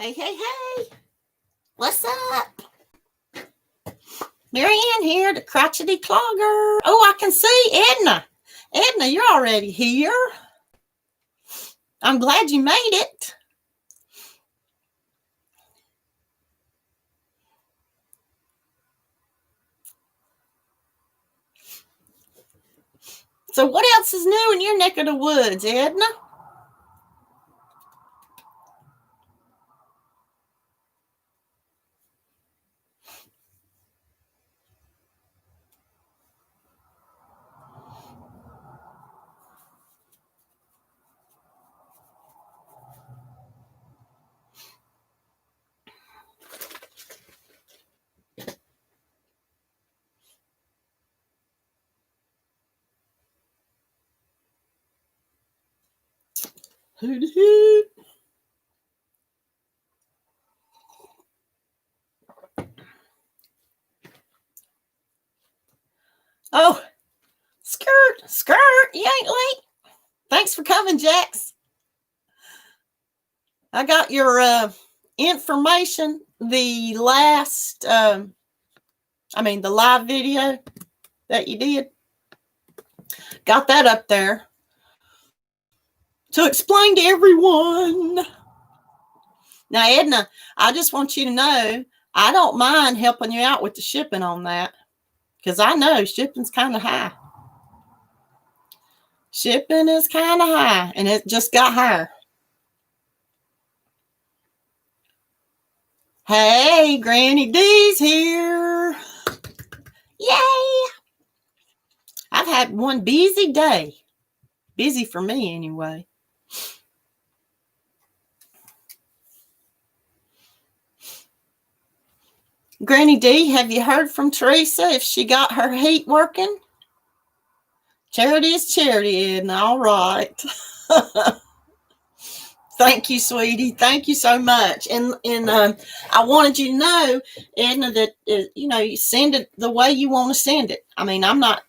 Hey, hey, hey. What's up? Marieanne here, the Crochety Clogger. Oh, I can see Edna. Edna, you're already here. I'm glad you made it. So what else is new in your neck of the woods, Edna? Hoot, hoot. Oh, skirt, you ain't late. Thanks for coming, Jax. I got your information, the last, the live video that you did. Got that up there to explain to everyone. Now, Edna, I just want you to know, I don't mind helping you out with the shipping on that, because I know shipping's kind of high. Shipping is kind of high, and it just got higher. Hey, Granny D's here. Yay! I've had one busy day. Busy for me, anyway. Granny D, have you heard from Teresa if she got her heat working? Charity is charity, Edna. All right. Thank you, sweetie. Thank you so much. And I wanted you to know, Edna, that, you send it the way you want to send it. I mean, I'm not,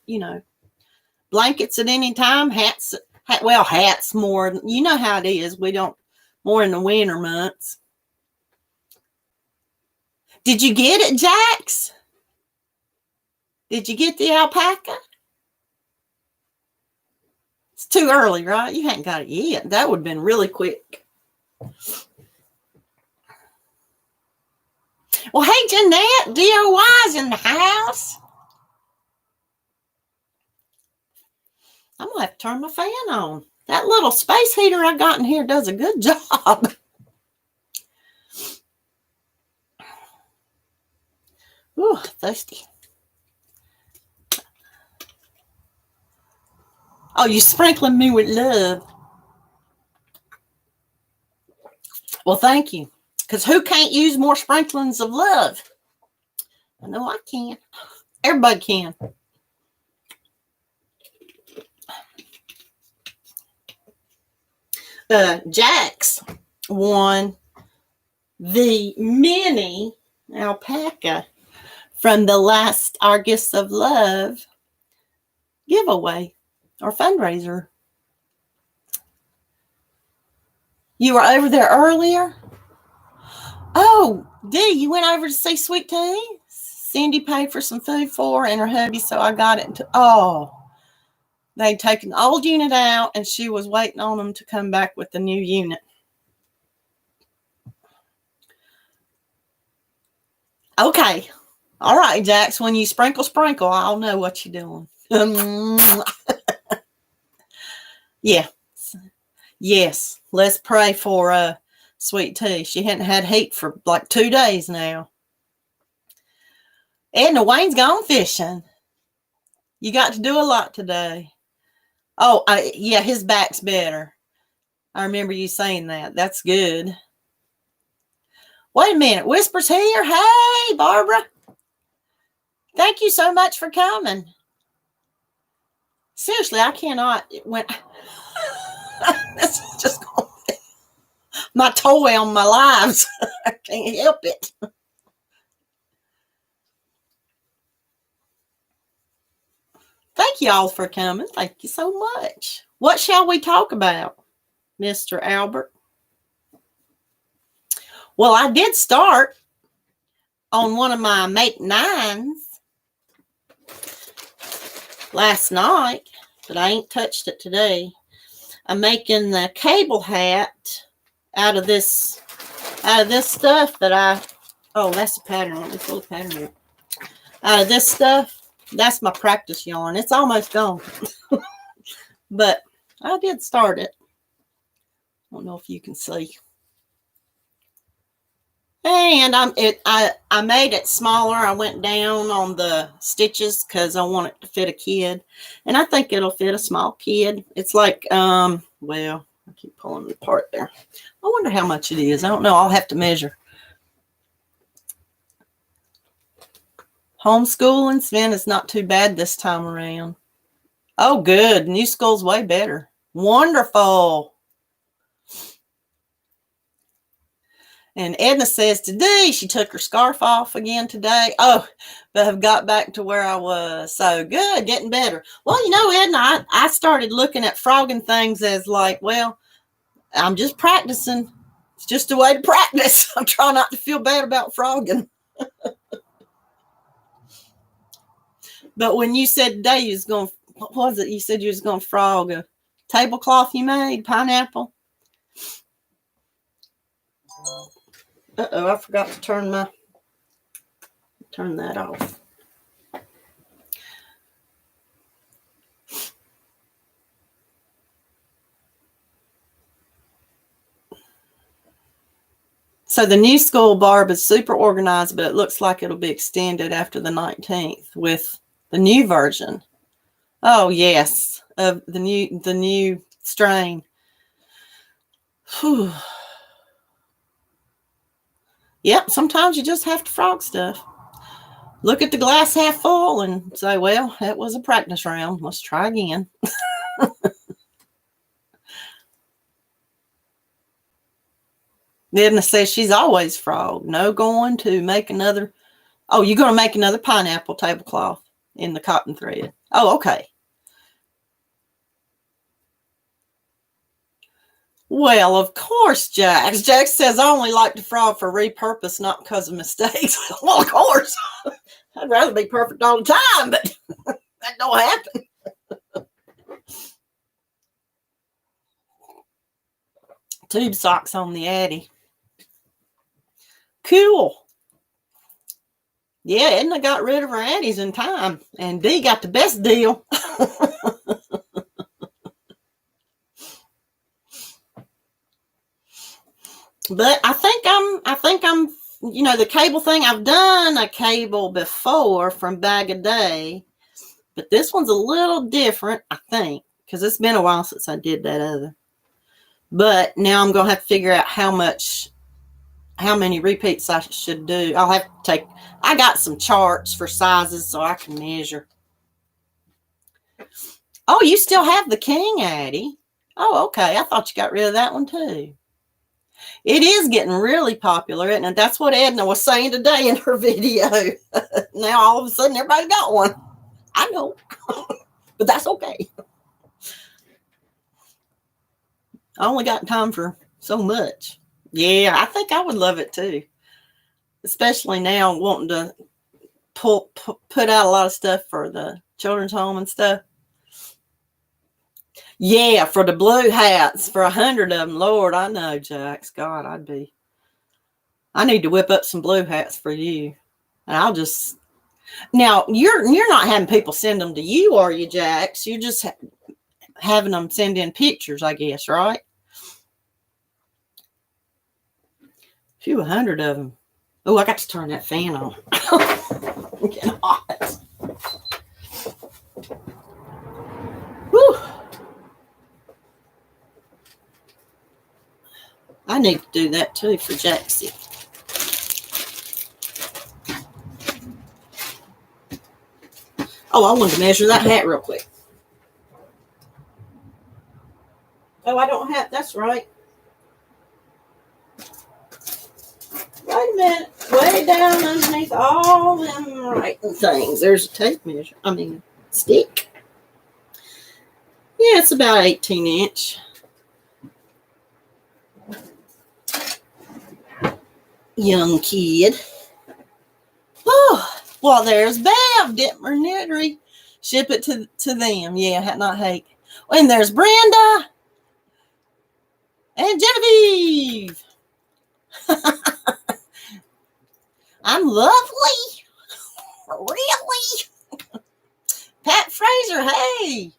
blankets at any time, hats more. You know how it is. We don't, more in the winter months. Did you get it, Jax? Did you get the alpaca? It's too early, right? You hadn't got it yet. That would have been really quick. Well, hey, Jeanette, DOY's in the house. I'm going to have to turn my fan on. That little space heater I got in here does a good job. Ooh, thirsty. Oh, you sprinkling me with love. Well, thank you. Because who can't use more sprinklings of love? I know I can. Everybody can. Jax won the mini alpaca from the last Our Gifts of Love giveaway or fundraiser. You were over there earlier? Oh, Dee, you went over to see Sweet Tea? Cindy paid for some food for her and her hubby, so I got it. They'd taken the old unit out, and she was waiting on them to come back with the new unit. Okay. All right, Jax, when you sprinkle, I'll know what you're doing. Yeah. Yes. Let's pray for Sweet Tea. She hadn't had heat for like 2 days now. Edna, Wayne's gone fishing. You got to do a lot today. Oh, yeah, his back's better. I remember you saying that. That's good. Wait a minute. Whisper's here. Hey, Barbara. Thank you so much for coming. Seriously, I cannot. This is just going to be my toy on my lives. I can't help it. Thank you all for coming. Thank you so much. What shall we talk about, Mr. Albert? Well, I did start on one of my Make 9s last night, but I ain't touched it today. I'm making the cable hat out of this stuff that oh, that's the pattern. Let me pull the pattern out. Out of this stuff, that's my practice yarn. It's almost gone. But I did start it. I don't know if you can see. And I made it smaller. I went down on the stitches because I want it to fit a kid. And I think it'll fit a small kid. It's like, well, I keep pulling it apart there. I wonder how much it is. I don't know. I'll have to measure. Homeschooling, Sven, is not too bad this time around. Oh, good. New school's way better. Wonderful. And Edna says today she took her scarf off again today. Oh, but have got back to where I was. So good, getting better. Well, you know, Edna, I started looking at frogging things as like, well, I'm just practicing. It's just a way to practice. I'm trying not to feel bad about frogging. But when you said today you was going, what was it? You said you was going to frog a tablecloth you made, pineapple. Uh-oh, I forgot to turn that off. So the new school, Barb, is super organized, but it looks like it'll be extended after the 19th with the new version. Oh, yes, of the new strain. Whew. Yep, sometimes you just have to frog stuff. Look at the glass half full and say, well, that was a practice round. Let's try again. Edna says she's always frog. No going to make another. Oh, you're going to make another pineapple tablecloth in the cotton thread. Oh, okay. Well, of course, Jax. Jax says I only like to frog for repurpose, not because of mistakes. Well, of course. I'd rather be perfect all the time, but that don't happen. Tube socks on the Addy. Cool. Yeah, Edna got rid of her Addies in time, and Dee got the best deal. But I think I'm, you know, the cable thing, I've done a cable before from Bag a Day, but this one's a little different, I think, because it's been a while since I did that other. But now I'm going to have to figure out how many repeats I should do. I'll have to I got some charts for sizes so I can measure. Oh, you still have the King, Addie. Oh, okay. I thought you got rid of that one too. It is getting really popular, isn't it? That's what Edna was saying today in her video. Now all of a sudden everybody got one. I know, but that's okay. I only got time for so much. Yeah, I think I would love it too. Especially now wanting to put out a lot of stuff for the children's home and stuff. Yeah, for the blue hats, for 100 of them. Lord, I know, Jax. God, I need to whip up some blue hats for you. And I'll just, now you're not having people send them to you, are you, Jax? You're just having them send in pictures, I guess, right? Phew, 100 of them. Oh, I got to turn that fan on. I'm getting hot. Whew. I need to do that too for Jaxie. Oh, I wanted to measure that hat real quick. Oh, I don't have, that's right. Wait a minute. Way down underneath all them writing things. There's a tape measure. Stick. Yeah, it's about 18 inch. young kid. Oh, well, there's Bev, Dittmer Knittery. Ship it to them. Yeah, not hate. And there's Brenda and Genevieve. I'm lovely. Really? Pat Fraser, hey.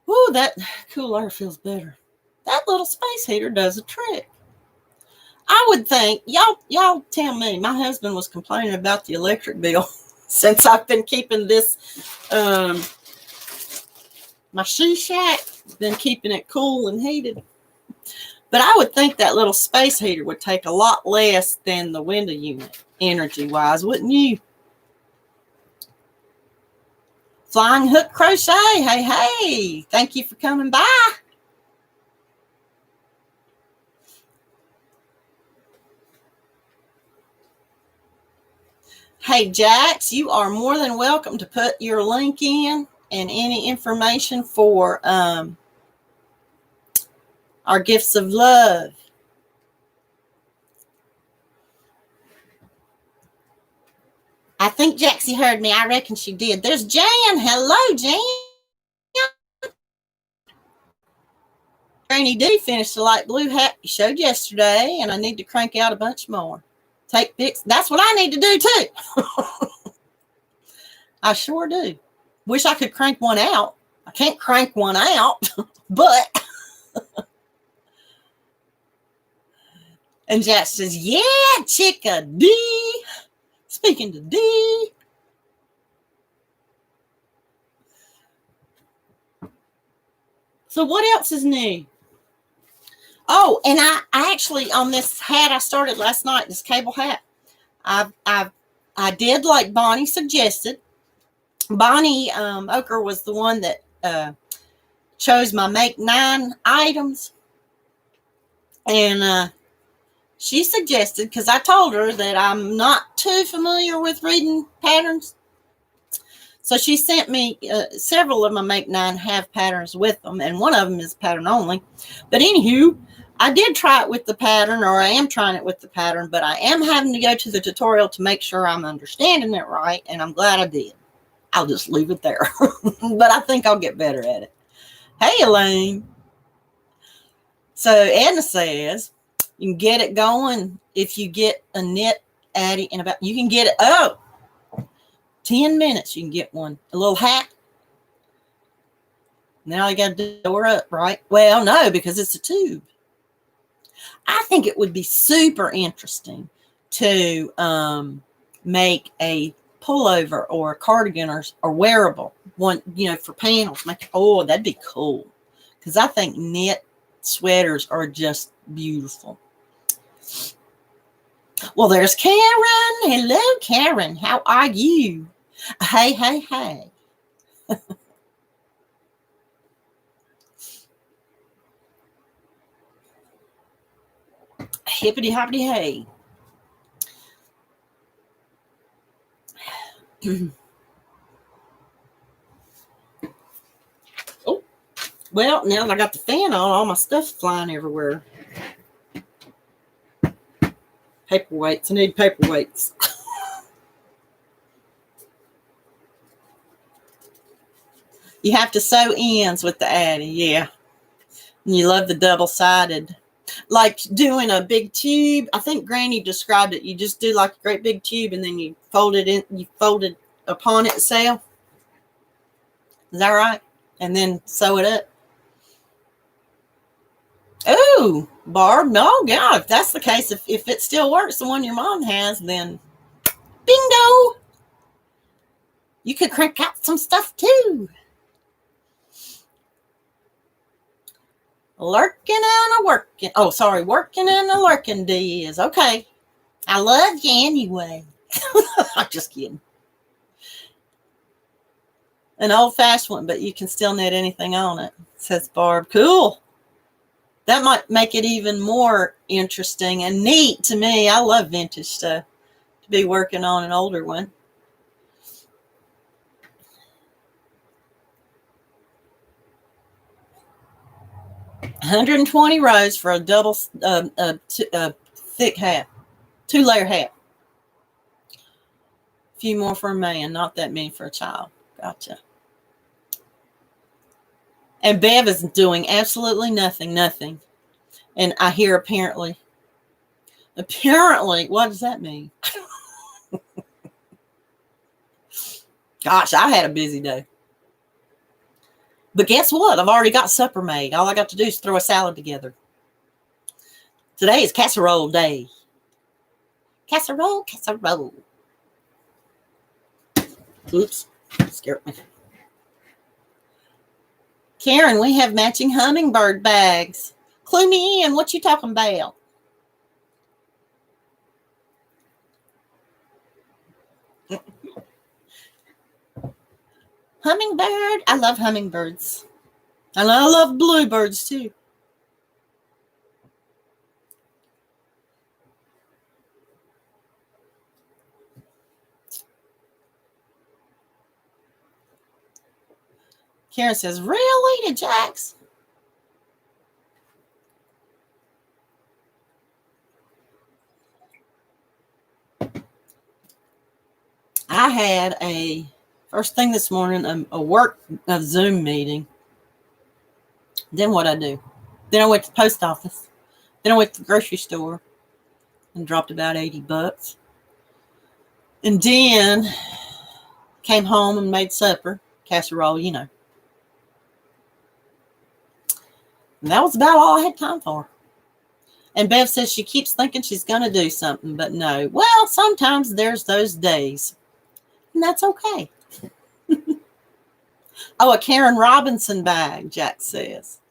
Ooh, that cool air feels better. That little space heater does a trick. I would think, y'all tell me, my husband was complaining about the electric bill since I've been keeping this, my shoe shack, been keeping it cool and heated. But I would think that little space heater would take a lot less than the window unit, energy-wise, wouldn't you? Flying Hook Crochet, hey, thank you for coming by. Hey, Jax, you are more than welcome to put your link in and any information for our gifts of love. I think Jaxie heard me. I reckon she did. There's Jan. Hello, Jan. Granny D finished the light blue hat you showed yesterday, and I need to crank out a bunch more. Take pics. That's what I need to do, too. I sure do. Wish I could crank one out. I can't crank one out, but... And Jax says, yeah, Chicka D. Speaking to D. So what else is new? Oh, and I actually, on this hat I started last night, this cable hat, I did like Bonnie suggested. Bonnie Oker was the one that chose my Make 9 items. And she suggested, because I told her that I'm not too familiar with reading patterns. So she sent me several of my Make 9 have patterns with them, and one of them is pattern only. But anywho, I did try it with the pattern, or I am trying it with the pattern, but I am having to go to the tutorial to make sure I'm understanding it right, and I'm glad I did. I'll just leave it there. But I think I'll get better at it. Hey, Elaine. So Edna says you can get it going if you get a knit Addie in about, you can get it, 10 minutes you can get one. A little hat. Now you got to door up, right? Well, no, because it's a tube. I think it would be super interesting to make a pullover or a cardigan or wearable one, for panels. That'd be cool. Because I think knit sweaters are just beautiful. Well, there's Karen. Hello, Karen. How are you? Hey. Hippity hoppity hey. Oh, well, now that I got the fan on, all my stuff's flying everywhere. Paperweights. I need paperweights. You have to sew ends with the Addie, yeah. And you love the double-sided. Like doing a big tube. I think Granny described it. You just do like a great big tube and then you fold it in. You fold it upon itself. Is that right? And then sew it up. Oh, Barb. No, yeah. If that's the case, if it still works, the one your mom has, then bingo. You could crank out some stuff too. Lurking and a working. Oh, sorry. Working and a lurking is. Okay. I love you anyway. I'm just kidding. An old-fashioned one, but you can still knit anything on it, says Barb. Cool. That might make it even more interesting and neat to me. I love vintage stuff. To be working on an older one. 120 rows for a double, thick hat, 2-layer hat. A few more for a man, not that many for a child. Gotcha. And Bev is doing absolutely nothing. And I hear apparently, what does that mean? Gosh, I had a busy day. But guess what? I've already got supper made. All I got to do is throw a salad together. Today is casserole day. Casserole. Oops, scared me. Karen, we have matching hummingbird bags. Clue me in. What you talking about? Hummingbird. I love hummingbirds. And I love bluebirds too. Karen says, really, to Jax? I had first thing this morning, a Zoom meeting. Then what I do? Then I went to the post office. Then I went to the grocery store and dropped about $80. And then came home and made supper, casserole, you know. And that was about all I had time for. And Bev says she keeps thinking she's going to do something, but no. Well, sometimes there's those days. And that's okay. Oh, a Karen Robinson bag, Jack says.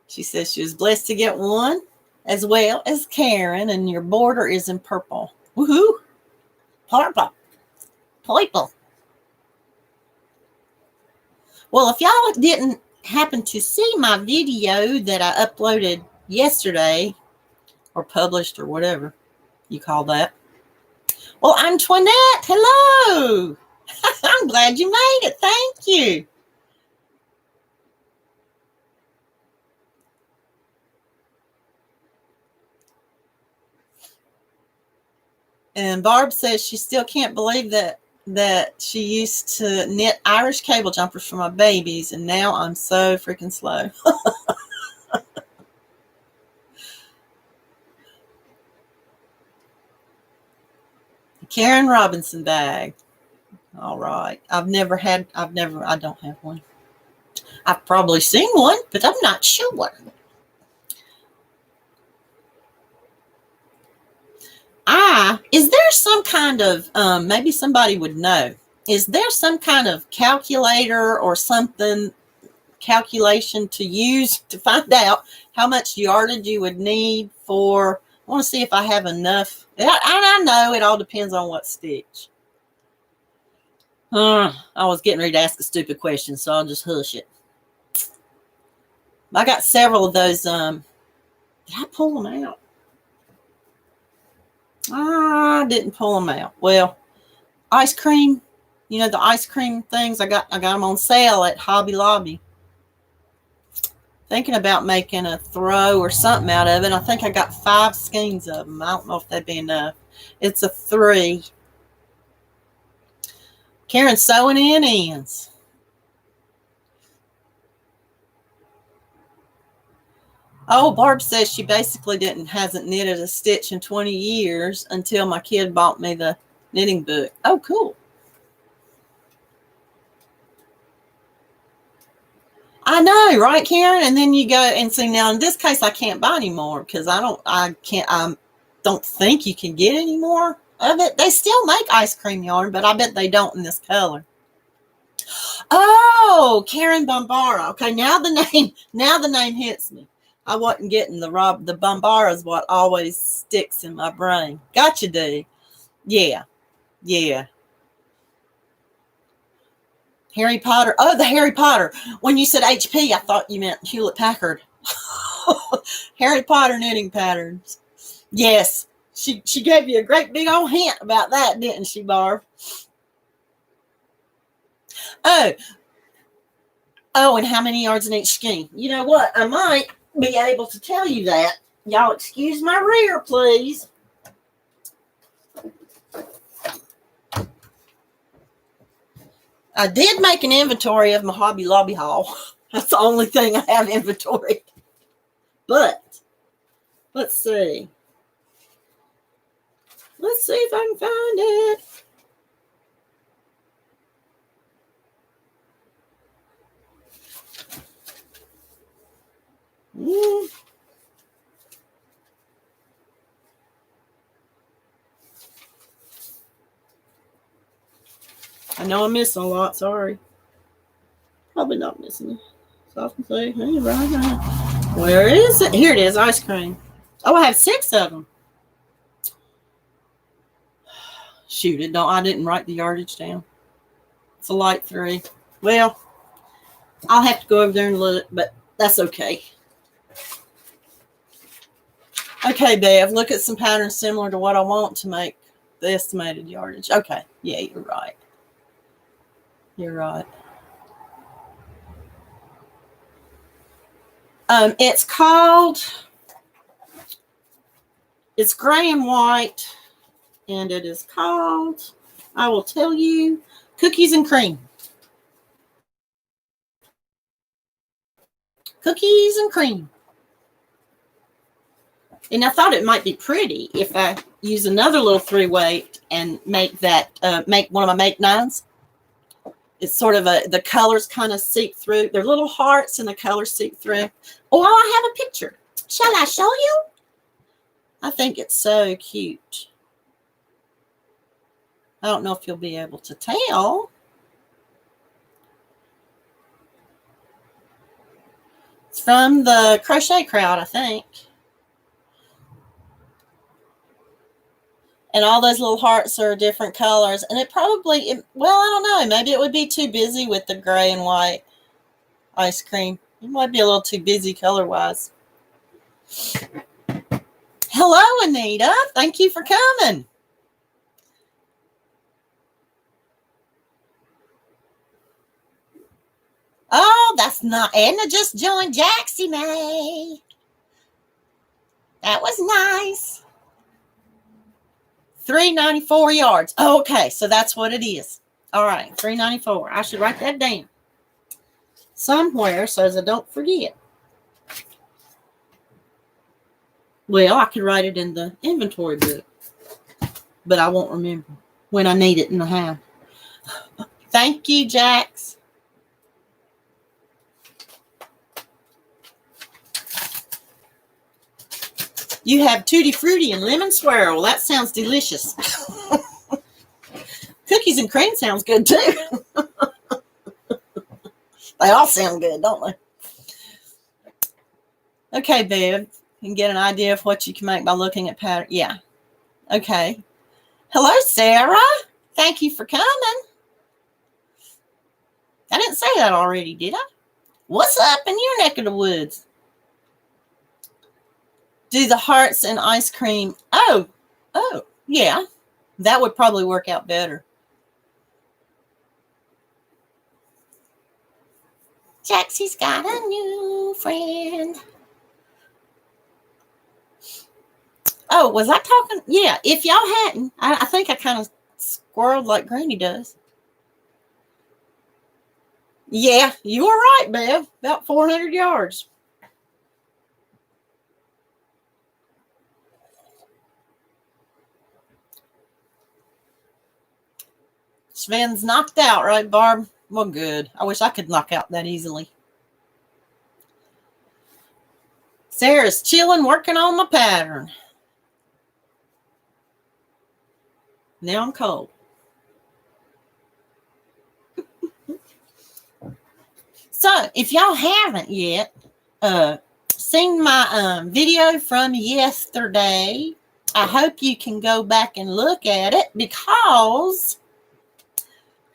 She says she was blessed to get one as well as Karen, and your border is in purple. Woohoo! Purple. Well, if y'all didn't happen to see my video that I uploaded yesterday, or published, or whatever you call that. Well, I'm Twinette. Hello. I'm glad you made it. Thank you. And Barb says she still can't believe that she used to knit Irish cable jumpers for my babies, and now I'm so freaking slow. Karen Robinson bag. All right. I don't have one. I've probably seen one, but I'm not sure. Is there some kind of, maybe somebody would know, is there some kind of calculator or something, calculation to use to find out how much yardage you would need for, I want to see if I have enough. I know it all depends on what stitch. I was getting ready to ask a stupid question, so I'll just hush it. I got several of those. Did I pull them out? I didn't pull them out. Well, ice cream, the ice cream things, I got them on sale at Hobby Lobby. Thinking about making a throw or something out of it. I think I got 5 skeins of them. I don't know if that'd be enough. It's a 3. Karen sewing in ends. Oh, Barb says she basically hasn't knitted a stitch in 20 years until my kid bought me the knitting book. Oh, cool. I know, right, Karen? And then you go and see, now in this case, I can't buy anymore because I don't think you can get any more of it. They still make ice cream yarn, but I bet they don't in this color. Oh, Karen Bombara. Okay, now the name hits me. I wasn't getting the Bombara is what always sticks in my brain. Gotcha, D. Yeah. Harry Potter. Oh, the Harry Potter. When you said HP, I thought you meant Hewlett Packard. Harry Potter knitting patterns. Yes. She gave you a great big old hint about that, didn't she, Barb? Oh, Oh, and how many yards in each skein? You know what? I might be able to tell you that. Y'all excuse my rear, please. I did make an inventory of my Hobby Lobby haul. That's the only thing I have inventoried. But let's see. Let's see if I can find it. I know I'm missing a lot. Sorry. Probably not missing it. So I can say, hey, right now. Where is it? Here it is. Ice cream. Oh, I have 6 of them. Shoot, I didn't write the yardage down. It's a light 3. Well, I'll have to go over there and look, but that's okay. Okay, Bev, look at some patterns similar to what I want to make the estimated yardage. Okay, yeah, you're right. You're right. It's gray and white, and it is called, I will tell you, Cookies and Cream. Cookies and Cream. And I thought it might be pretty if I use another little 3-weight and make one of my make 9s. It's sort of the colors kind of seep through. They're little hearts and the colors seep through. Oh, I have a picture. Shall I show you? I think it's so cute. I don't know if you'll be able to tell. It's from the Crochet Crowd, I think. And all those little hearts are different colors. And well, I don't know. Maybe it would be too busy with the gray and white ice cream. It might be a little too busy color-wise. Hello, Anita. Thank you for coming. Oh, that's not Edna just joined Jaxie May. That was nice. 394 yards. Okay, so that's what it is. All right, 394. I should write that down somewhere so as I don't forget. Well, I could write it in the inventory book, but I won't remember when I need it in the house. Thank you, Jax. You have Tutti Frutti and Lemon Swirl. That sounds delicious. Cookies and Cream sounds good, too. They all sound good, don't they? Okay, babe. You can get an idea of what you can make by looking at pattern. Yeah. Okay. Hello, Sarah. Thank you for coming. I didn't say that already, did I? What's up in your neck of the woods? Do the hearts and ice cream. Oh, yeah. That would probably work out better. Jaxie's got a new friend. Oh, was I talking? Yeah, if y'all hadn't, I think I kind of squirreled like Granny does. Yeah, you were right, Bev. About 400 yards. Sven's knocked out, right, Barb? Well, good. I wish I could knock out that easily. Sarah's chilling, working on my pattern. Now I'm cold. So, if y'all haven't yet seen my video from yesterday, I hope you can go back and look at it, because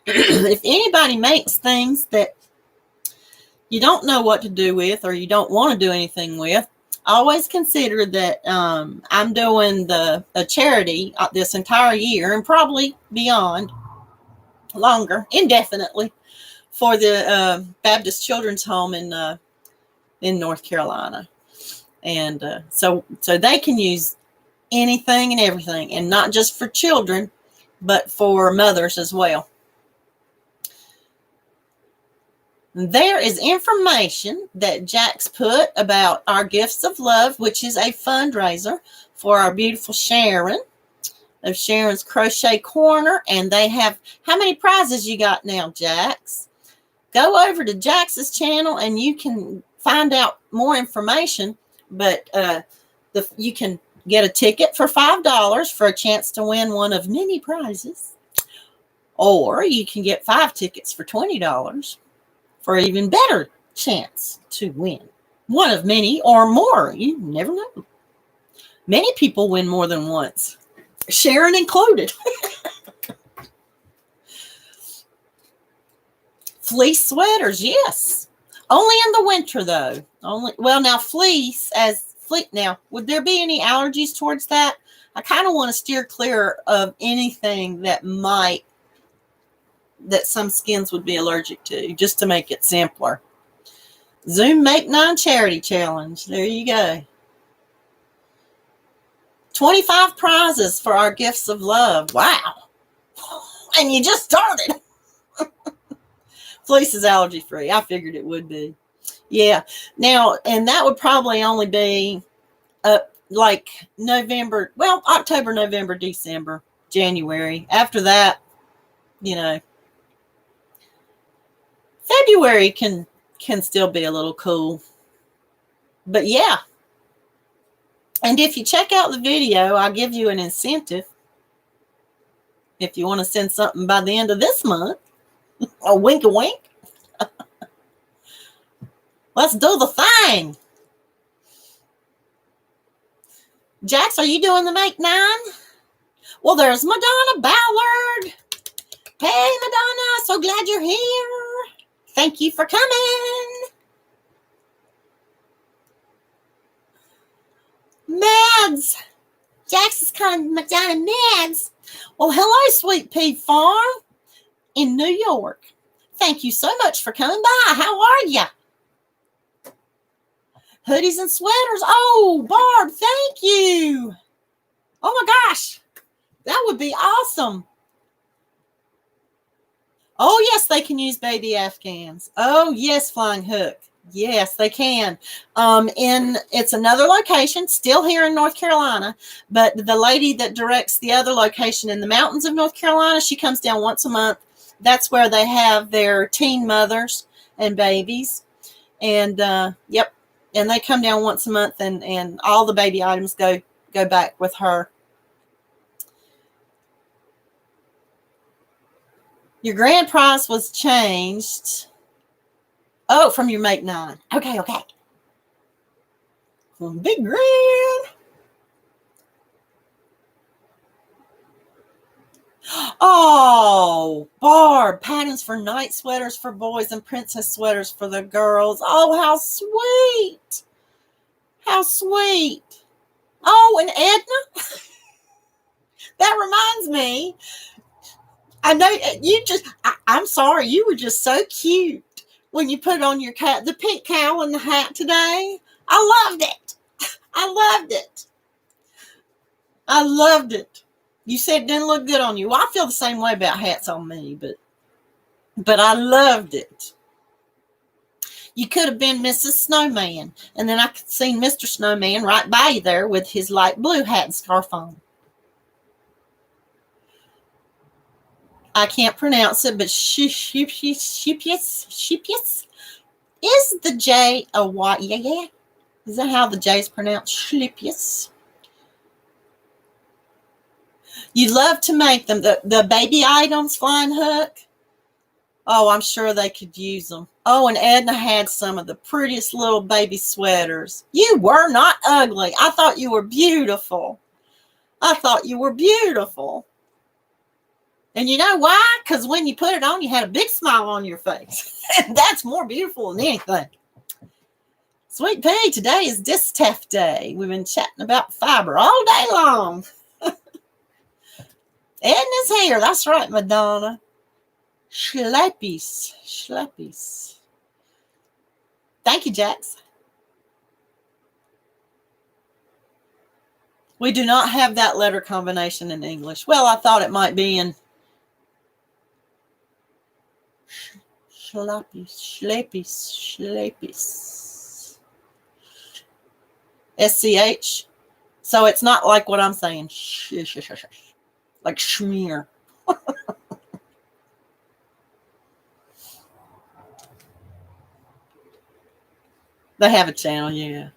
if anybody makes things that you don't know what to do with or you don't want to do anything with, always consider that I'm doing a charity this entire year and probably beyond, longer, indefinitely, for the Baptist Children's Home in North Carolina. And so they can use anything and everything, and not just for children, but for mothers as well. There is information that Jack's put about our Gifts of Love, which is a fundraiser for our beautiful Sharon of Sharon's Crochet Corner. And they have, how many prizes you got now, Jax? Go over to Jax's channel and you can find out more information. But you can get a ticket for $5 for a chance to win one of many prizes. Or you can get 5 tickets for $20 for an even better chance to win one of many or more. You never know. Many people win more than once, Sharon included. Fleece sweaters, yes. Only in the winter, though. Now fleece now, would there be any allergies towards that? I kind of want to steer clear of anything that some skins would be allergic to, just to make it simpler. Zoom Make 9 Charity Challenge. There you go. 25 prizes for our Gifts of Love. Wow. And you just started. Fleece is allergy free. I figured it would be. Yeah. Now, and that would probably only be like October, November, December, January. After that, February can still be a little cool. But yeah. And if you check out the video, I'll give you an incentive. If you want to send something by the end of this month, a wink a wink. Let's do the thing. Jax, are you doing the Make 9? Well, there's Madonna Ballard. Hey, Madonna, so glad you're here. Thank you for coming. Mads. Jax is calling Madonna Mads. Well, hello, Sweet Pea Farm in New York. Thank you so much for coming by. How are you? Hoodies and sweaters. Oh, Barb, thank you. Oh, my gosh. That would be awesome. Oh, yes, they can use baby Afghans. Oh, yes, Flying Hook. Yes, they can. It's another location, still here in North Carolina, but the lady that directs the other location in the mountains of North Carolina, she comes down once a month. That's where they have their teen mothers and babies. And, yep. And they come down once a month, and all the baby items go back with her. Your grand prize was changed. Oh, from your Make 9. Okay. Big grand. Oh, Barb, patterns for night sweaters for boys and princess sweaters for the girls. Oh, how sweet. How sweet. Oh, and Edna. That reminds me. I know I'm sorry, you were just so cute when you put on your the pink cowl and the hat today. I loved it. I loved it. You said it didn't look good on you. Well, I feel the same way about hats on me, but I loved it. You could have been Mrs. Snowman, and then I could see Mr. Snowman right by you there with his light blue hat and scarf on. I can't pronounce it, but sheepius is the J a Y? Yeah. Is that how the J is pronounced? Sheepius. You love to make them. The baby items, Flying Hook. Oh, I'm sure they could use them. Oh, and Edna had some of the prettiest little baby sweaters. You were not ugly. I thought you were beautiful. And you know why? Because when you put it on, you had a big smile on your face. And that's more beautiful than anything. Sweet Pea, today is Distaff Day. We've been chatting about fiber all day long. Edna's here. That's right, Madonna. Schleppies. Thank you, Jax. We do not have that letter combination in English. Well, I thought it might be in Schleppies. SCH. So it's not like what I'm saying. Like schmear. They have a channel, yeah.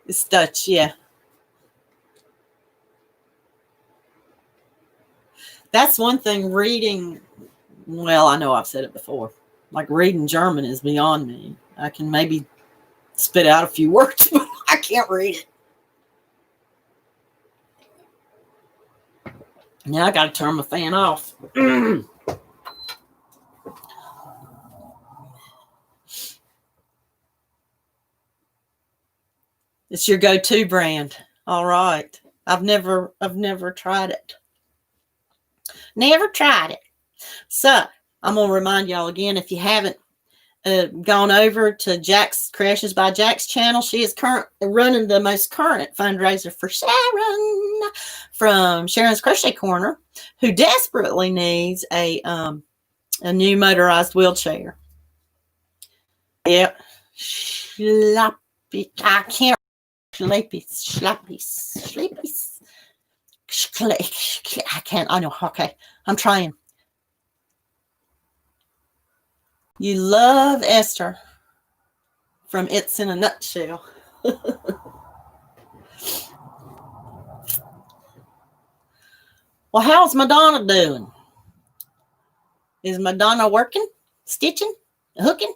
It's Dutch, yeah. That's one thing reading. Well, I know I've said it before. Like reading German is beyond me. I can maybe spit out a few words, but I can't read it. Now I got to turn my fan off. It's your go-to brand. All right. I've never tried it. Never tried it. So I'm going to remind y'all again, if you haven't gone over to Jack's Creations by Jack's channel, she is running the most current fundraiser for Sharon from Sharon's Crochet Corner, who desperately needs a new motorized wheelchair. Yep. Schlappy. I can't. Schlappies. I can't. I know. Okay. I'm trying. You love Esther from It's in a Nutshell. Well, how's Madonna doing? Is Madonna working, stitching, hooking?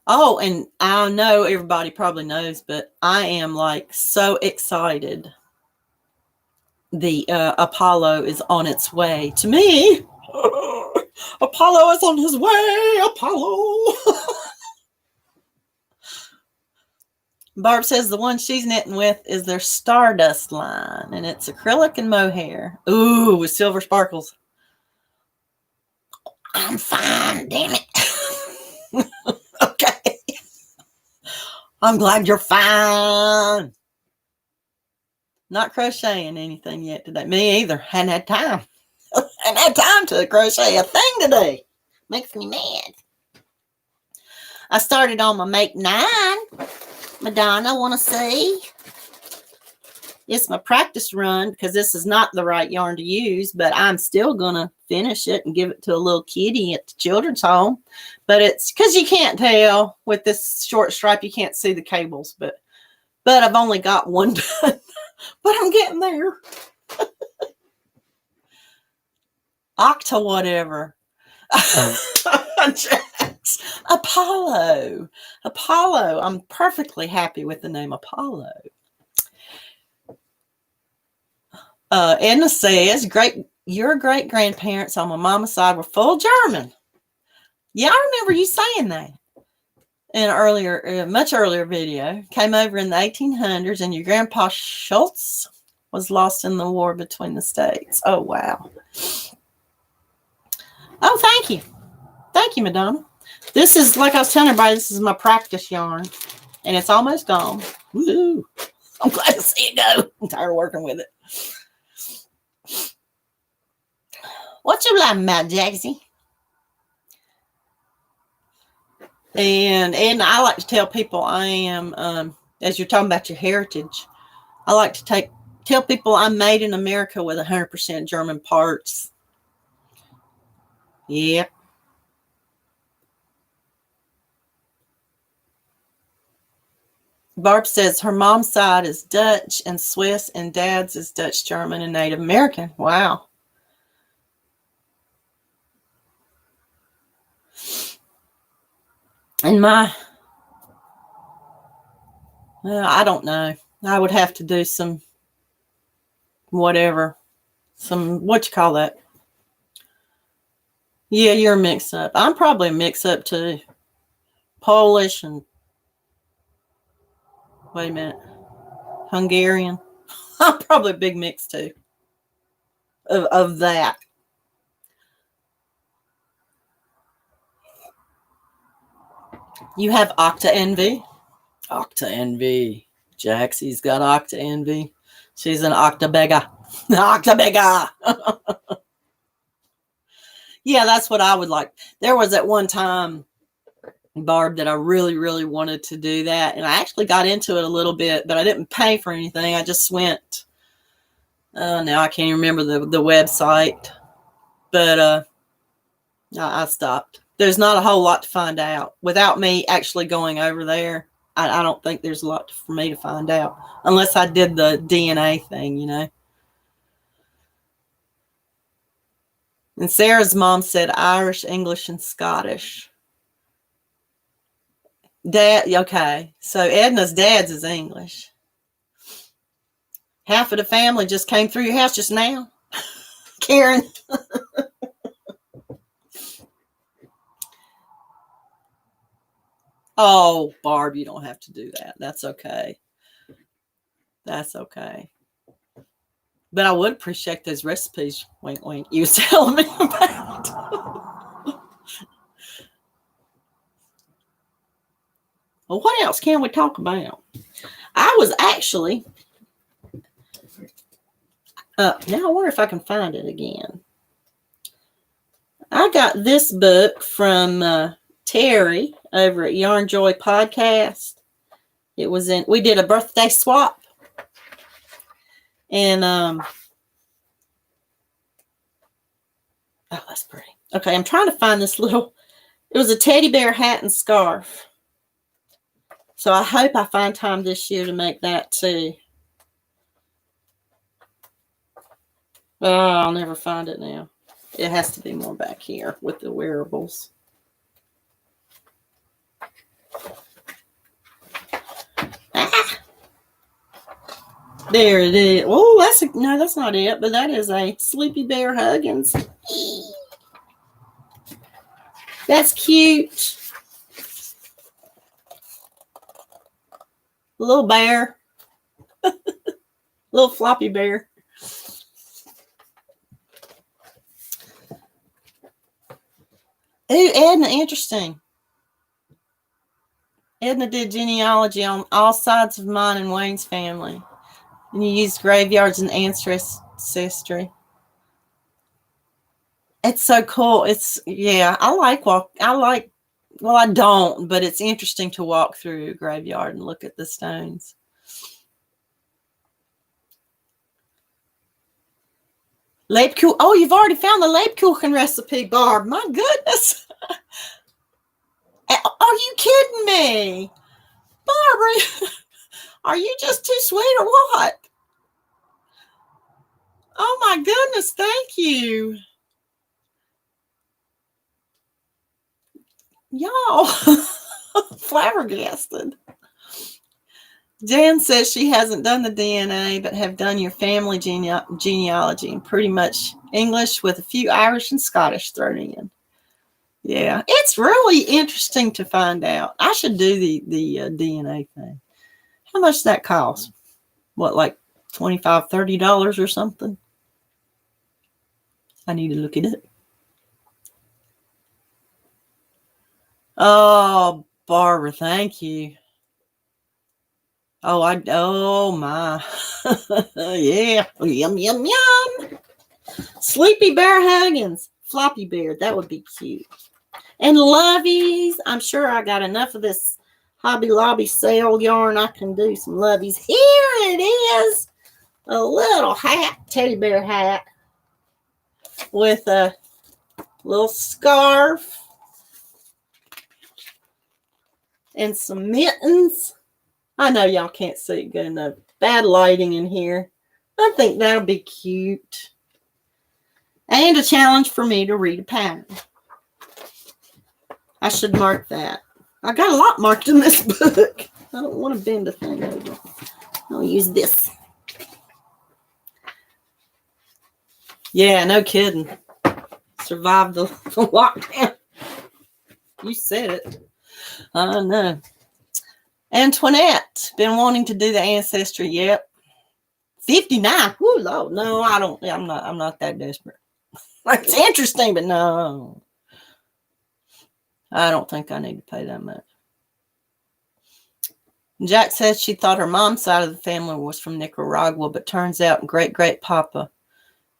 Oh, and I know everybody probably knows, but I am like so excited. The Apollo is on its way to me. Apollo is on his way. Apollo. Barb says the one she's knitting with is their Stardust line, and it's acrylic and mohair. Ooh, with silver sparkles. I'm fine, damn it. Okay. I'm glad you're fine. Not crocheting anything yet today. Me either. Hadn't had time. Hadn't had time to crochet a thing today. Makes me mad. I started on my Make 9. Madonna, want to see? It's my practice run because this is not the right yarn to use, but I'm still going to finish it and give it to a little kitty at the children's home. But it's because you can't tell with this short stripe, you can't see the cables, but I've only got one done. But I'm getting there. Octa whatever. Apollo. I'm perfectly happy with the name Apollo. Edna says, your great grandparents on my mama's side were full German. Yeah, I remember you saying that in an earlier, much earlier video. Came over in the 1800s, and your grandpa Schultz was lost in the war between the states. Oh, wow. Oh, thank you. Thank you, Madonna. This is, like I was telling everybody, this is my practice yarn, and it's almost gone. Woo! I'm glad to see it go. I'm tired of working with it. What you laughing about, Jaxie? And I like to tell people I am, as you're talking about your heritage, I like to tell people I'm made in America with 100% German parts. Yep. Barb says her mom's side is Dutch and Swiss, and dad's is Dutch, German, and Native American. Wow. And I don't know. I would have to do some what you call that? Yeah, you're a mix-up. I'm probably a mix-up too. Polish and, wait a minute, Hungarian. I'm probably a big mix too. of that. You have Octa Envy. Octa Envy. Jaxie's got Octa Envy. She's an Octabega. Octabega. Yeah, that's what I would like. There was at one time, Barb, that I really, really wanted to do that. And I actually got into it a little bit, but I didn't pay for anything. I just went. Now I can't remember the website. But I stopped. There's not a whole lot to find out. Without me actually going over there, I don't think there's a lot for me to find out. Unless I did the DNA thing, you know. And Sarah's mom said Irish, English, and Scottish. Dad, okay. So Edna's dad's is English. Half of the family just came through your house just now. Karen. Oh, Barb, you don't have to do that. That's okay. That's okay. But I would appreciate those recipes, wink, wink, you were telling me about. Well, what else can we talk about? I was actually, now I wonder if I can find it again. I got this book from Terry over at Yarn Joy Podcast. It was we did a birthday swap. And, oh, that's pretty. Okay, I'm trying to find this little, it was a teddy bear hat and scarf. So I hope I find time this year to make that too. Oh, I'll never find it now. It has to be more back here with the wearables. Ah! There it is. Oh, no, that's not it, but that is a Sleepy Bear Huggins. That's cute. Little bear. Little floppy bear. Ooh, Edna, interesting. Edna did genealogy on all sides of mine and Wayne's family. And you used graveyards and ancestry. It's so cool. Yeah, well, I don't, but it's interesting to walk through a graveyard and look at the stones. Lebkuchen. Oh, you've already found the Lebkuchen recipe, Barb. My goodness. Are you kidding me? Barbara, are you just too sweet or what? Oh my goodness, thank you. Y'all, flabbergasted. Jan says she hasn't done the DNA, but have done your family genealogy and pretty much English with a few Irish and Scottish thrown in. Yeah, it's really interesting to find out. I should do the DNA thing. How much does that cost? What, like $25, $30 or something? I need to look it up. Oh, Barbara, thank you. Oh my. Yeah. Yum, yum, yum. Sleepy Bear Huggins. Floppy Bear. That would be cute. And Loveys. I'm sure I got enough of this Hobby Lobby sale yarn. I can do some Loveys. Here it is. A little hat. Teddy bear hat. With a little scarf. And some mittens. I know y'all can't see it good enough. Bad lighting in here. I think that'll be cute. And a challenge for me to read a pattern. I should mark that. I got a lot marked in this book. I don't want to bend a thing over. I'll use this. Yeah, no kidding. Survived the lockdown. You said it. I know. Antoinette, been wanting to do the ancestry. Yep. $59. Woo, Lord. No, I don't. I'm not that desperate. It's interesting, but no. I don't think I need to pay that much. Jack says she thought her mom's side of the family was from Nicaragua, but turns out great-great-papa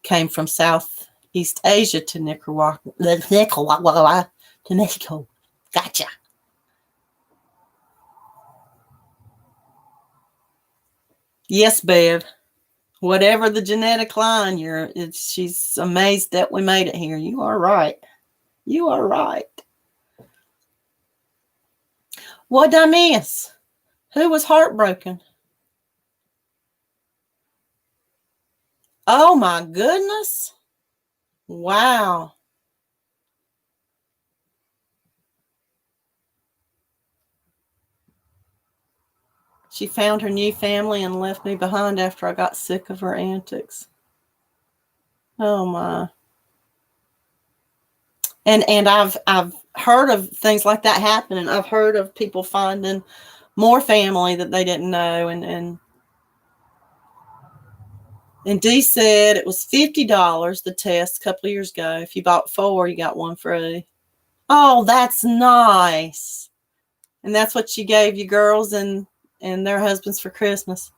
came from Southeast Asia to Nicaragua, to Mexico. Gotcha. Yes, Bev. Whatever the genetic line, she's amazed that we made it here. You are right. You are right. What did I miss? Who was heartbroken? Oh my goodness. Wow. She found her new family and left me behind after I got sick of her antics. Oh my. And I've heard of things like that happening. I've heard of people finding more family that they didn't know, and Dee said it was $50 the test a couple of years ago. If you bought 4, you got 1 free. Oh, that's nice. And that's what you gave your girls and their husbands for Christmas.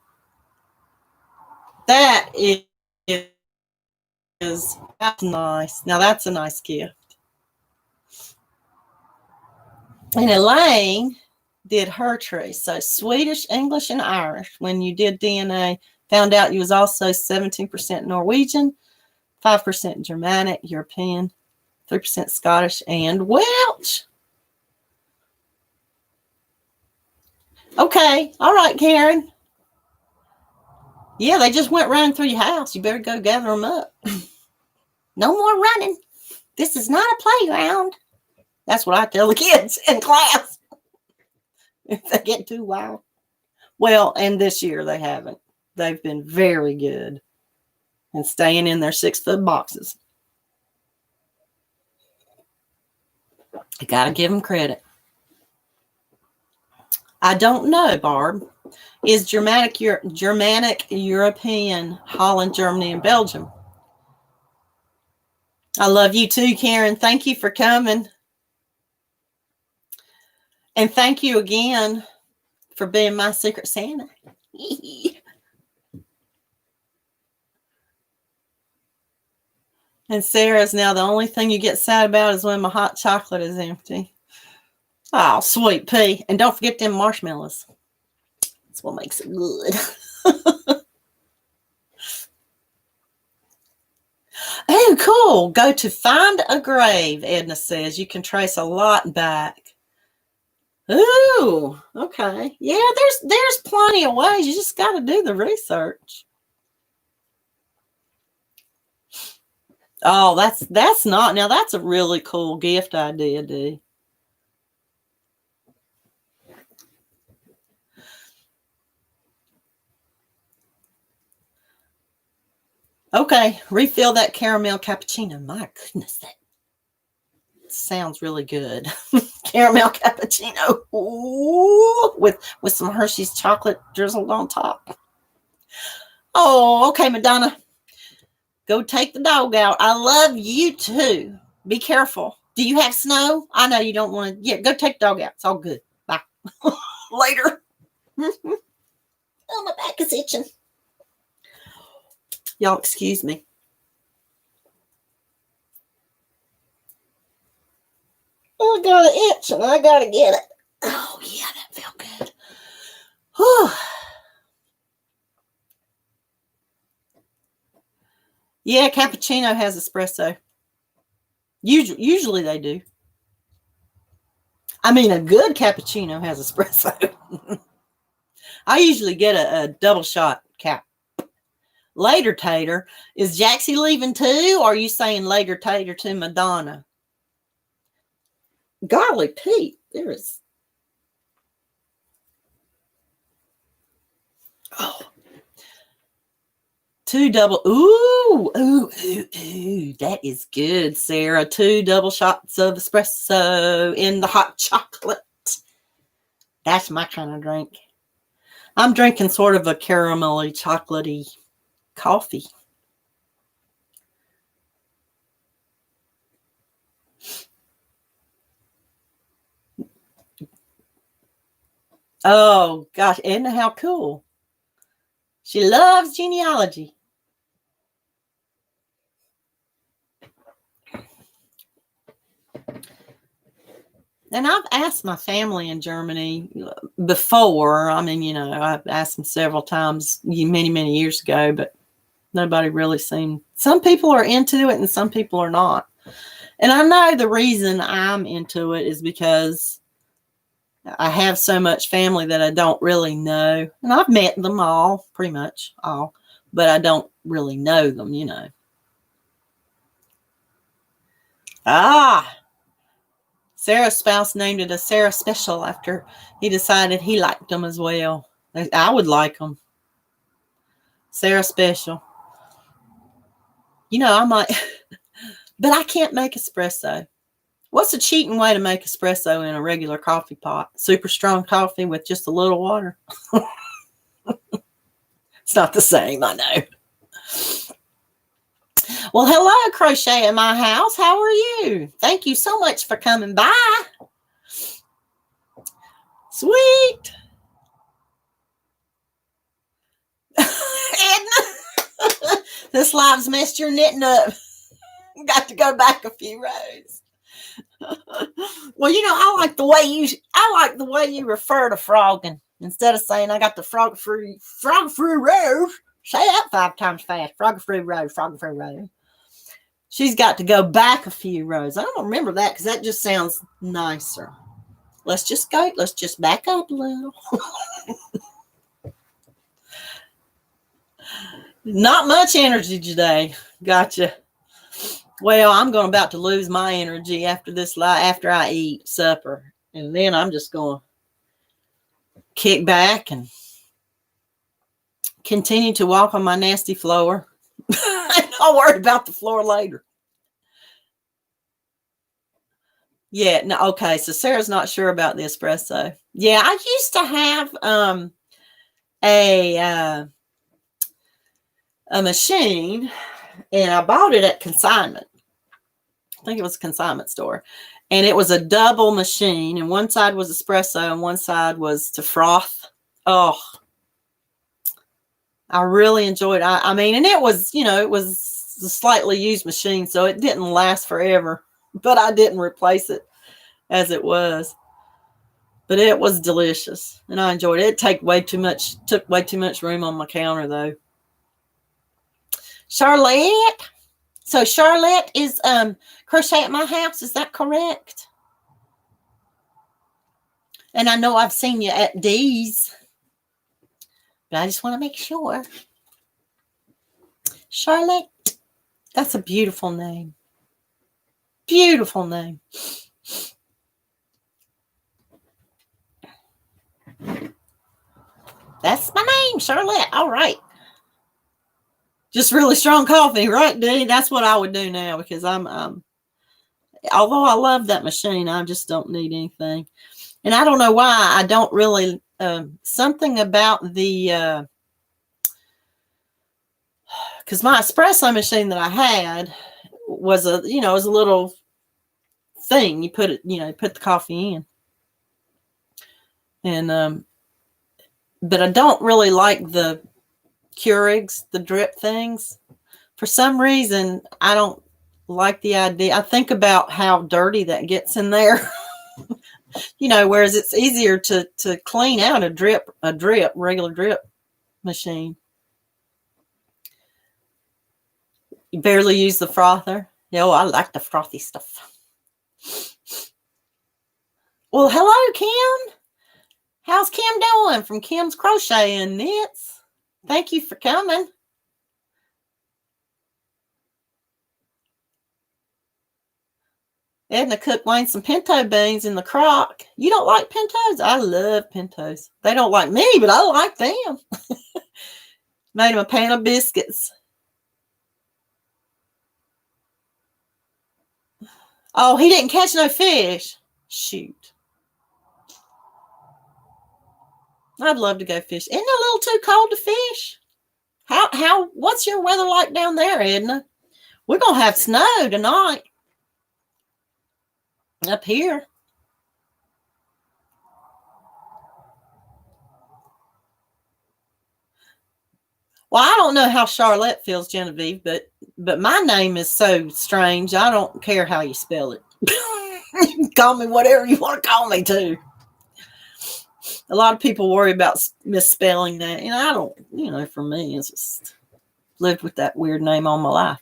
That's nice. Now that's a nice gift. And Elaine did her tree. So Swedish, English, and Irish. When you did DNA, found out you was also 17% Norwegian, 5% Germanic, European, 3% Scottish, and Welsh. Okay. All right, Karen. Yeah, they just went running through your house. You better go gather them up. No more running. This is not a playground. That's what I tell the kids in class. If they get too wild. Well, and this year they haven't. They've been very good and staying in their 6-foot boxes. I got to give them credit. I don't know, Barb. Is Germanic, European, Holland, Germany, and Belgium. I love you too, Karen. Thank you for coming. And thank you again for being my secret Santa. And Sarah's now the only thing you get sad about is when my hot chocolate is empty. Oh, sweet pea. And don't forget them marshmallows. That's what makes it good. Oh, cool. Go to Find a Grave, Edna says. You can trace a lot back. Ooh, okay. Yeah, there's plenty of ways. You just got to do the research. Oh, that's not. Now, that's a really cool gift idea, Dee. Okay, refill that caramel cappuccino. My goodness, that sounds really good. Caramel cappuccino. Ooh, with some Hershey's chocolate drizzled on top. Oh, okay, Madonna. Go take the dog out. I love you too. Be careful. Do you have snow? I know you don't want to. Yeah, go take the dog out. It's all good. Bye. Later. Oh, my back is itching. Y'all excuse me. I got an itch and I got to get it. Oh, yeah, that felt good. Whew. Yeah, cappuccino has espresso. Usually they do. I mean, a good cappuccino has espresso. I usually get a double shot cap. Later Tater. Is Jaxie leaving too? Or are you saying later Tater to Madonna? Golly Pete, there is. Oh. 2 double. Ooh. That is good, Sarah. 2 double shots of espresso in the hot chocolate. That's my kind of drink. I'm drinking sort of a caramelly, chocolatey coffee. Oh, gosh. Isn't it how cool? She loves genealogy. And I've asked my family in Germany before. I mean, you know, I've asked them several times many, many years ago, but nobody really seemed. Some people are into it and some people are not. And I know the reason I'm into it is because I have so much family that I don't really know. And I've met them all, pretty much all, but I don't really know them, you know. Sarah's spouse named it a Sarah Special after he decided he liked them as well. I would like them. Sarah Special. You know, I might, but I can't make espresso. What's a cheating way to make espresso in a regular coffee pot? Super strong coffee with just a little water. It's not the same, I know. Well, hello, Crochet at My House. How are you? Thank you so much for coming by. Sweet. Edna, this live's messed your knitting up. Got to go back a few rows. Well, you know, I like the way you refer to frogging. Instead of saying I got the frog free row. Say that 5 times fast. Frog free row. She's got to go back a few rows. I don't remember that because that just sounds nicer. Let's just back up a little. Not much energy today. Gotcha. Well, I'm about to lose my energy after after I eat supper. And then I'm just going to kick back and continue to walk on my nasty floor. I'll worry about the floor later. Yeah, no, okay. So Sarah's not sure about the espresso. Yeah, I used to have a machine, and I bought it at consignment. I think it was a consignment store. And it was a double machine, and one side was espresso and one side was to froth. Oh, I really enjoyed it. I mean, and it was, you know, it was a slightly used machine, so it didn't last forever, but I didn't replace it as it was. But it was delicious, and I enjoyed it. It took way too much room on my counter, though. Charlotte. So Charlotte is Crochet at My House. Is that correct? And I know I've seen you at Dee's, but I just want to make sure. Charlotte. That's a beautiful name. Beautiful name. That's my name, Charlotte. All right. Just really strong coffee, right, Dee? That's what I would do now because I'm although I love that machine, I just don't need anything. And I don't know why I don't really something about the because my espresso machine that I had was a little thing. You put the coffee in. And but I don't really like the Keurigs, the drip things. For some reason, I don't like the idea. I think about how dirty that gets in there. Whereas it's easier to clean out a regular drip machine. You barely use the frother. I like the frothy stuff. Well, hello, Kim. How's Kim doing from Kim's Crochet and Knits? Thank you for coming. Edna cooked Wayne some pinto beans in the crock. You don't like pintos? I love pintos. They don't like me, but I like them. Made him a pan of biscuits. Oh, he didn't catch no fish. Shoot. I'd love to go fish. Isn't it a little too cold to fish? What's your weather like down there, Edna? We're going to have snow tonight up here. Well, I don't know how Charlotte feels, Genevieve, but my name is so strange. I don't care how you spell it. You can call me whatever you want to call me too. A lot of people worry about misspelling that, and I don't. For me, it's just lived with that weird name all my life.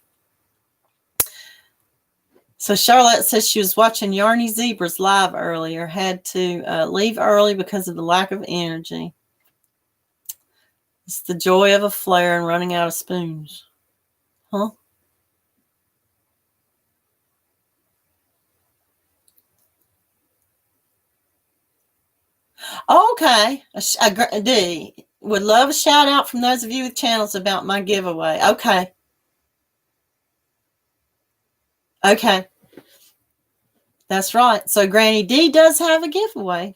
So Charlotte says she was watching Yarny Zebras live earlier, had to leave early because of the lack of energy. It's the joy of a flare and running out of spoons. Huh? Okay. Would love a shout out from those of you with channels about my giveaway. Okay. Okay. That's right. So Granny D does have a giveaway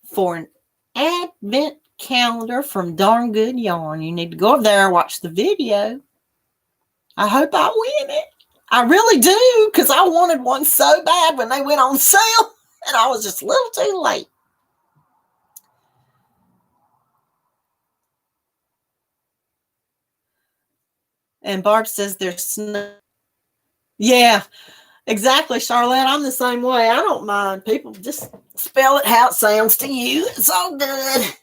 for an advent calendar from Darn Good Yarn. You need to go over there and watch the video. I hope I win it. I really do, because I wanted one so bad when they went on sale, and I was just a little too late. And Barb says there's snow. Yeah, exactly, Charlotte. I'm the same way. I don't mind. People just spell it how it sounds to you. It's all good.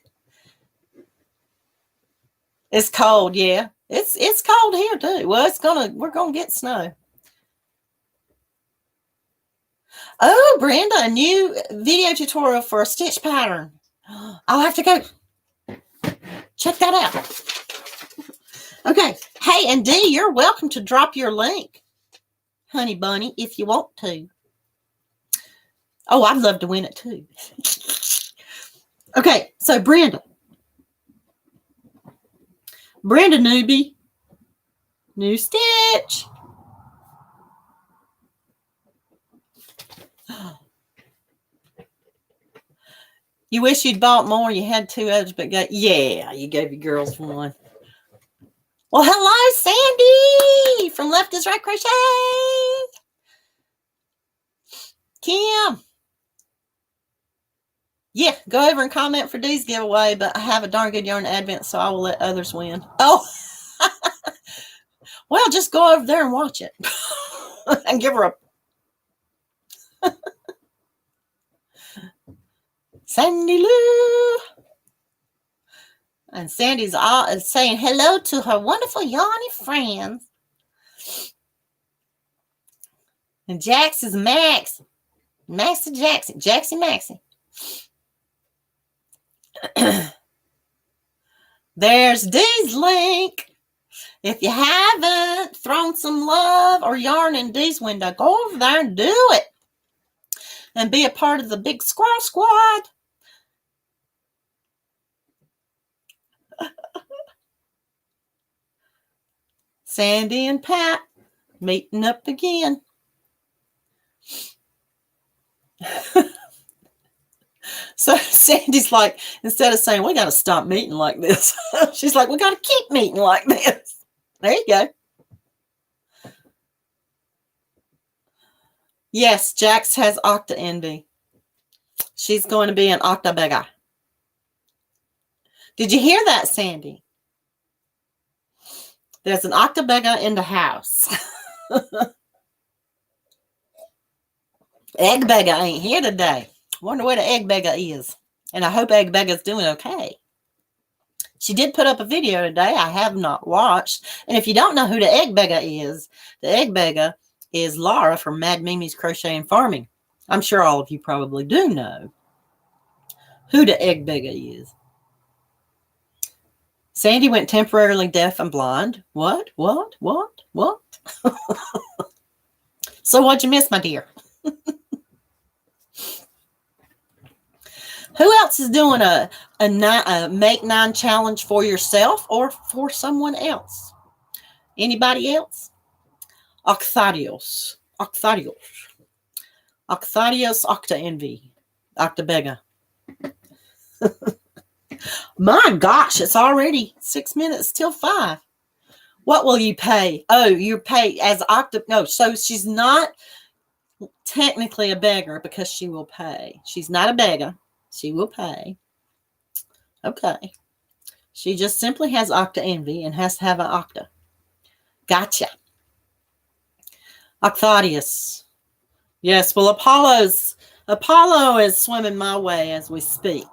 It's cold, yeah. It's cold here too. Well, we're gonna get snow. Oh, Brenda, a new video tutorial for a stitch pattern. I'll have to go check that out. Okay. Hey, and Dee, you're welcome to drop your link, honey bunny, if you want to. Oh, I'd love to win it too. Okay, so Brenda newbie, new stitch. You wish you'd bought more. You had 2 others, but you gave your girls one. Well, hello, Sandy from Left is Right Crochet. Kim. Yeah, go over and comment for Dee's giveaway, but I have a Darn Good Yarn Advent, so I will let others win. Oh, well, just go over there and watch it and give her a... Sandy Lou. And Sandy's saying hello to her wonderful yarny friends. And Jax is Max. Maxie Jackson. Jaxie Maxie. There's Dee's link. If you haven't thrown some love or yarn in Dee's window, go over there and do it. And be a part of the big squirrel squad. Sandy and Pat meeting up again. So Sandy's like, instead of saying, we got to stop meeting like this, she's like, we got to keep meeting like this. There you go. Yes, Jax has Octa Envy. She's going to be an Octa Bega. Did you hear that, Sandy? There's an Octa Bega in the house. Egg Bega ain't here today. Wonder where the Egg Bega is. And I hope Egg Bega's doing okay. She did put up a video today I have not watched. And if you don't know who the Egg Bega is, the Egg Bega is Laura from Mad Mimi's Crochet and Farming. I'm sure all of you probably do know who the Egg Bega is. Sandy went temporarily deaf and blind. What? So what'd you miss, my dear? Who else is doing a Make 9 challenge for yourself or for someone else? Anybody else? Octarios, Octa Envy, Octa Bega. My gosh, it's already 6 minutes till 5. What will you pay? Oh, you pay as no, so she's not technically a beggar because she will pay. She's not a beggar. She will pay. Okay. She just simply has octa envy and has to have an octa. Gotcha. Octadius. Yes, well, Apollo is swimming my way as we speak.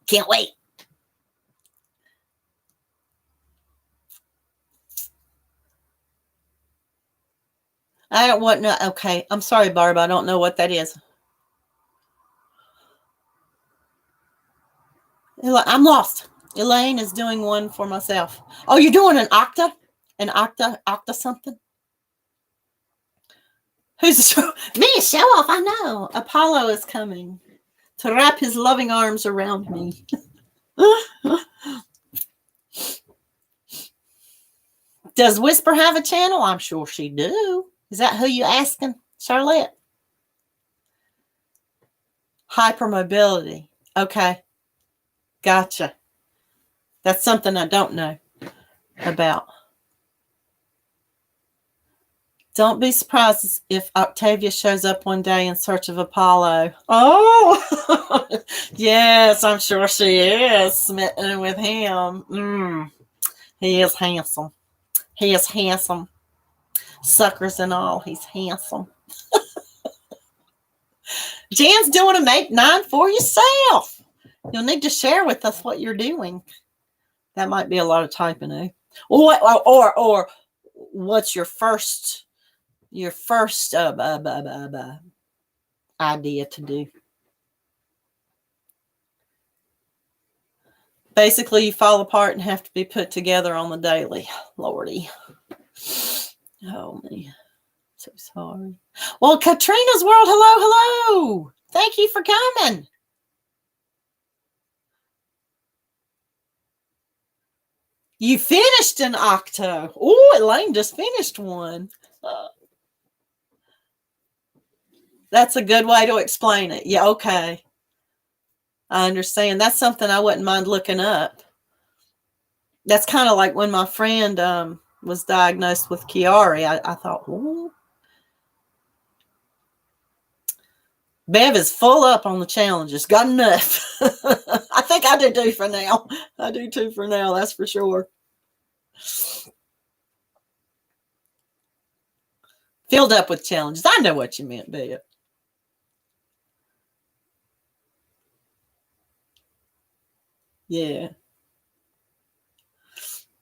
Can't wait. I don't want no. Okay, I'm sorry, Barb. I don't know what that is. I'm lost. Elaine is doing one for myself. Oh, you're doing an octa? An octa something? Who's me? Show off. I know. Apollo is coming to wrap his loving arms around me. Does Whisper have a channel? I'm sure she do. Is that who you asking, Charlotte? Hypermobility. Okay. Gotcha. That's something I don't know about. Don't be surprised if Octavia shows up one day in search of Apollo. Oh, yes, I'm sure she is smitten with him. He is handsome. He is handsome. Suckers and all, he's handsome. Jan's doing a make 9 for yourself. You'll need to share with us what you're doing. That might be a lot of typing, eh? Or what's your first idea to do? Basically, you fall apart and have to be put together on the daily. Lordy. Oh, man. So sorry. Well, Katrina's World, hello. Thank you for coming. You finished an octo. Oh, Elaine just finished one. That's a good way to explain it. Yeah, okay. I understand. That's something I wouldn't mind looking up. That's kind of like when my friend was diagnosed with Chiari. I thought, ooh. Bev is full up on the challenges. Got enough. I think I do too for now. I do too for now, that's for sure. Filled up with challenges. I know what you meant, Bev. Yeah.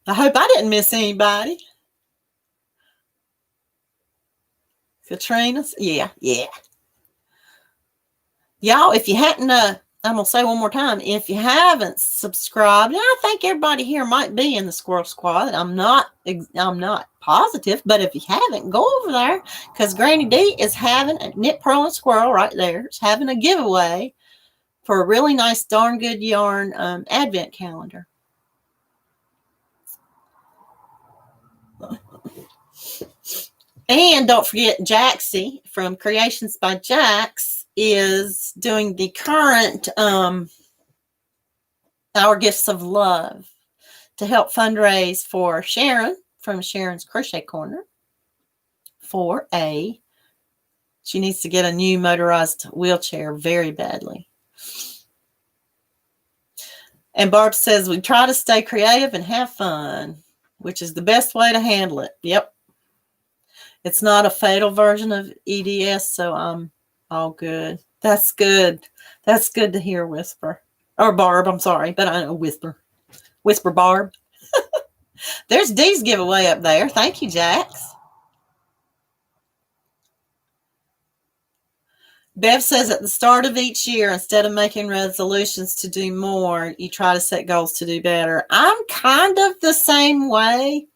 I hope I didn't miss anybody. Katrina's? Yeah. Y'all, if you hadn't, I'm going to say one more time, if you haven't subscribed, and I think everybody here might be in the Squirrel Squad. I'm not positive, but if you haven't, go over there, because Granny D is having a Knit, Purl, and Squirrel right there. It's having a giveaway for a really nice Darn Good Yarn advent calendar. And don't forget, Jaxie from Creations by Jax is doing the current Our Gifts of Love to help fundraise for Sharon from Sharon's Crochet Corner she needs to get a new motorized wheelchair very badly. And Barb says, we try to stay creative and have fun, which is the best way to handle it. Yep. It's not a fatal version of EDS, so I'm all good. That's good. That's good to hear, Whisper. Or Barb, I'm sorry, but I know Whisper. Whisper Barb. There's Dee's giveaway up there. Thank you, Jax. Bev says at the start of each year, instead of making resolutions to do more, you try to set goals to do better. I'm kind of the same way.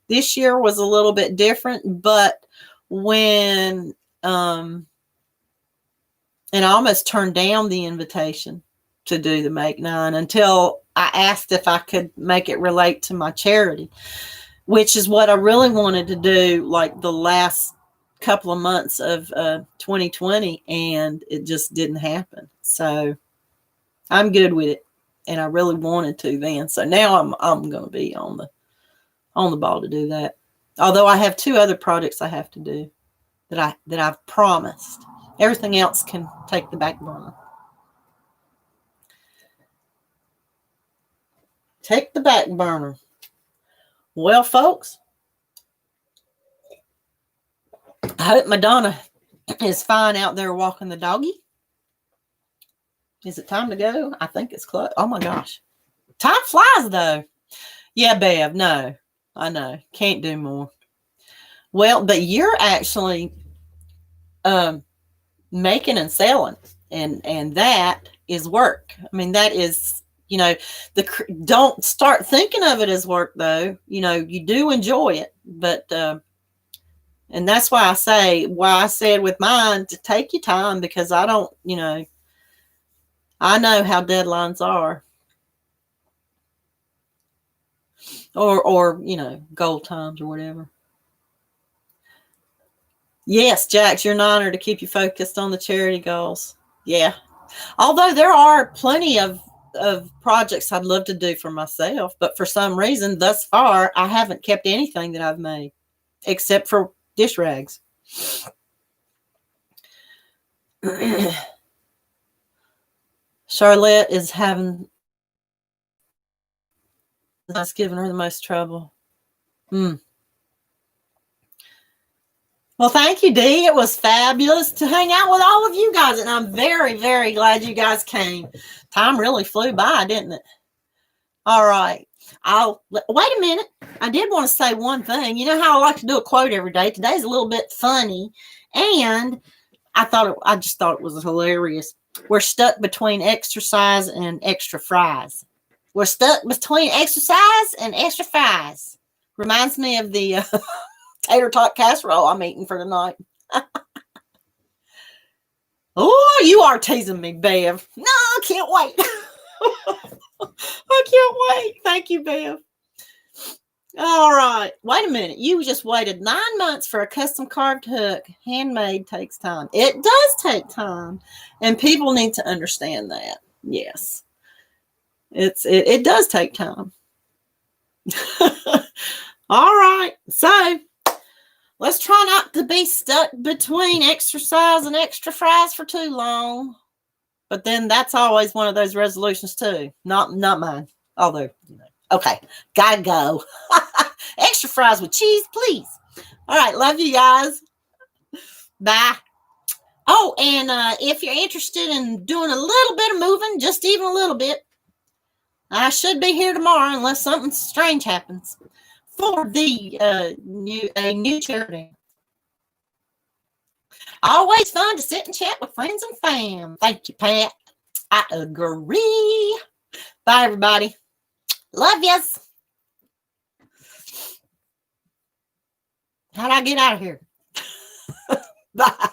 This year was a little bit different, but when, and I almost turned down the invitation to do the Make 9 until I asked if I could make it relate to my charity, which is what I really wanted to do like the last couple of months of 2020, and it just didn't happen. So I'm good with it, and I really wanted to then. So now I'm going to be on the ball to do that. Although I have 2 other projects I have to do that I've promised. Everything else can take the back burner. Take the back burner. Well, folks, I hope Madonna is fine out there walking the doggy. Is it time to go? I think it's close. Oh my gosh. Time flies though. Yeah, Bev, no. I know. Can't do more. Well, but you're actually making and selling, and that is work. I mean, that is, don't start thinking of it as work though. You do enjoy it, but and that's why I said with mine to take your time, because I don't, I know how deadlines are. Or goal times or whatever. Yes, Jax, you're an honor to keep you focused on the charity goals. Yeah. Although there are plenty of projects I'd love to do for myself, but for some reason, thus far, I haven't kept anything that I've made, except for dish rags. Charlotte is that's giving her the most trouble. Well, thank you, Dee. It was fabulous to hang out with all of you guys, and I'm very, very glad you guys came. Time really flew by, didn't it? All right. Wait a minute. I did want to say one thing. You know how I like to do a quote every day? Today's a little bit funny, and I just thought it was hilarious. We're stuck between exercise and extra fries. We're stuck between exercise and extra fries. Reminds me of the tater tot casserole I'm eating for tonight. Oh, you are teasing me, Bev. No, I can't wait. I can't wait. Thank you, Bev. All right. Wait a minute. You just waited 9 months for a custom carved hook. Handmade takes time. It does take time. And people need to understand that. Yes. It does take time. All right. So let's try not to be stuck between exercise and extra fries for too long. But then that's always one of those resolutions too. Not mine. Although, okay, gotta go. Extra fries with cheese, please. All right, love you guys. Bye. Oh, and if you're interested in doing a little bit of moving, just even a little bit, I should be here tomorrow unless something strange happens for the new charity. Always fun to sit and chat with friends and fam. Thank you, Pat. I agree. Bye, everybody. Love yous. How'd I get out of here? Bye.